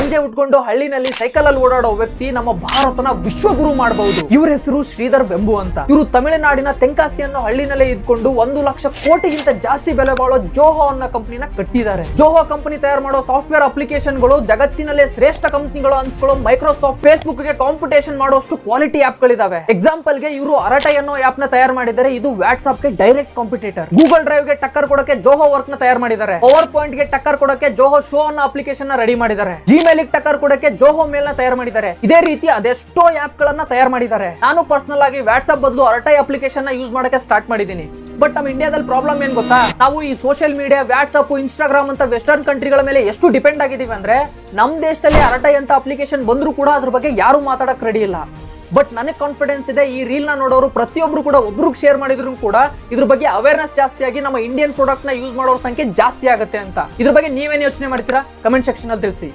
ಸಂಜೆ ಉಟ್ಕೊಂಡು ಹಳ್ಳಿನಲ್ಲಿ ಸೈಕಲ್ ಅಲ್ಲಿ ಓಡಾಡೋ ವ್ಯಕ್ತಿ ನಮ್ಮ ಭಾರತನ ವಿಶ್ವಗುರು ಮಾಡಬಹುದು. ಇವ್ರ ಹೆಸರು ಶ್ರೀಧರ್ ವೆಂಬು ಅಂತ. ಇವರು ತಮಿಳುನಾಡಿನ ತೆಂಕಾಸಿ ಅನ್ನೋ ಹಳ್ಳಿನಲ್ಲೇ ಇದ್ಕೊಂಡು 1 ಲಕ್ಷ ಕೋಟಿಗಿಂತ ಜಾಸ್ತಿ ಬೆಲೆ ಬಾಳೋ ಜೋಹೋ ಅನ್ನೋ ಕಂಪನಿನ ಕಟ್ಟಿದ್ದಾರೆ. ಜೋಹೋ ಕಂಪನಿ ತಯಾರು ಮಾಡೋ ಸಾಫ್ಟ್ವೇರ್ ಅಪ್ಲಿಕೇಶನ್ ಗಳು ಜಗತ್ತಿನಲ್ಲೇ ಶ್ರೇಷ್ಠ ಕಂಪನಿಗಳು ಅನ್ಸ್ಕೊಳ್ಳೋ ಮೈಕ್ರೋಸಾಫ್ಟ್, ಫೇಸ್ಬುಕ್ ಗೆ ಕಾಂಪಿಟೇಷನ್ ಮಾಡೋಷ್ಟು ಕ್ವಾಲಿಟಿ ಆಪ್ ಗಳಿದಾವೆ. ಎಕ್ಸಾಂಪಲ್ ಗೆ ಇವರು ಅರಟೈ ಅನ್ನೋ ಆಪ್ ನ ತಯಾರು ಮಾಡಿದ್ದಾರೆ. ಇದು ವಾಟ್ಸ್ಆಪ್ ಗೆ ಡೈರೆಕ್ಟ್ ಕಾಂಪಿಟೇಟರ್. ಗೂಗಲ್ ಡ್ರೈವ್ ಗೆ ಟಕ್ಕರ್ ಕೊಡೋಕೆ ಜೋಹೋ ವರ್ಕ್ ನ ತಯಾರು ಮಾಡಿದ್ದಾರೆ. ಪವರ್ ಪಾಯಿಂಟ್ ಗೆ ಟಕ್ಕರ್ ಕೊಡೋಕೆ ಜೋಹೋ ಶೋ ಅನ್ನೋ ಅಪ್ಲಿಕೇಶನ್ ನ ರೆಡಿ ಮಾಡಿದ್ದಾರೆ. ಜಿಮೇಲ್ ಗೆ ಟಕ್ಕರ್ ಕೊಡೋಕೆ ಜೋಹೋ ಮೇಲ್ ನ ತಯಾರು ಮಾಡಿದ್ದಾರೆ. ಇದೇ ರೀತಿ ಅದೆಷ್ಟೋ ಆಪ್ ಗಳನ್ನ ತಯಾರು ಮಾಡಿದ್ದಾರೆ. ನಾನು ಪರ್ಸನಲ್ ಆಗಿ ವಾಟ್ಸ್ಆಪ್ ಬದಲು ಅರಟೈ ಅಪ್ಲಿಕೇಶನ್ ನ ಯೂಸ್ ಮಾಡಕ್ಕೆ ಸ್ಟಾರ್ಟ್ ಮಾಡಿದ್ದೀನಿ. ಬಟ್ ನಮ್ಮ ಇಂಡಿಯಾದಲ್ಲಿ ಪ್ರಾಬ್ಲಮ್ ಏನ್ ಗೊತ್ತಾ, ನಾವು ಈ ಸೋಷಿಯಲ್ ಮೀಡಿಯಾ, ವಾಟ್ಸ್ಆಪ್, ಇನ್ಸ್ಟಾಗ್ರಾಮ್ ಅಂತ ವೆಸ್ಟರ್ನ್ ಕಂಟ್ರಿಗಳ ಮೇಲೆ ಎಷ್ಟು ಡಿಪೆಂಡ್ ಆಗಿದೀವಿ ಅಂದ್ರೆ, ನಮ್ ದೇಶದಲ್ಲಿ ಅರಟೈ ಅಂತ ಅಪ್ಲಿಕೇಶನ್ ಬಂದ್ರು ಕೂಡ ಅದ್ರ ಬಗ್ಗೆ ಯಾರು ಮಾತಾಡಕ್ ರೆಡಿ ಇಲ್ಲ. ಬಟ್ ನನಗೆ ಕಾನ್ಫಿಡೆನ್ಸ್ ಇದೆ, ಈ ರೀಲ್ ನ ನೋಡೋರು ಪ್ರತಿಯೊಬ್ರು ಕೂಡ ಒಬ್ರಿಗೆ ಶೇರ್ ಮಾಡಿದ್ರು ಕೂಡ ಇದ್ರ ಬಗ್ಗೆ ಅವೇರ್ನೆಸ್ ಜಾಸ್ತಿ ಆಗಿ ನಮ್ಮ ಇಂಡಿಯನ್ ಪ್ರಾಡಕ್ಟ್ ನ ಯೂಸ್ ಮಾಡೋರ ಸಂಖ್ಯೆ ಜಾಸ್ತಿ ಆಗುತ್ತೆ ಅಂತ. ಇದ್ರ ಬಗ್ಗೆ ನೀವೇನ್ ಯೋಚನೆ ಮಾಡ್ತೀರಾ? ಕಮೆಂಟ್ ಸೆಕ್ಷನ್ ಅಲ್ಲಿ ತಿಳಿಸಿ.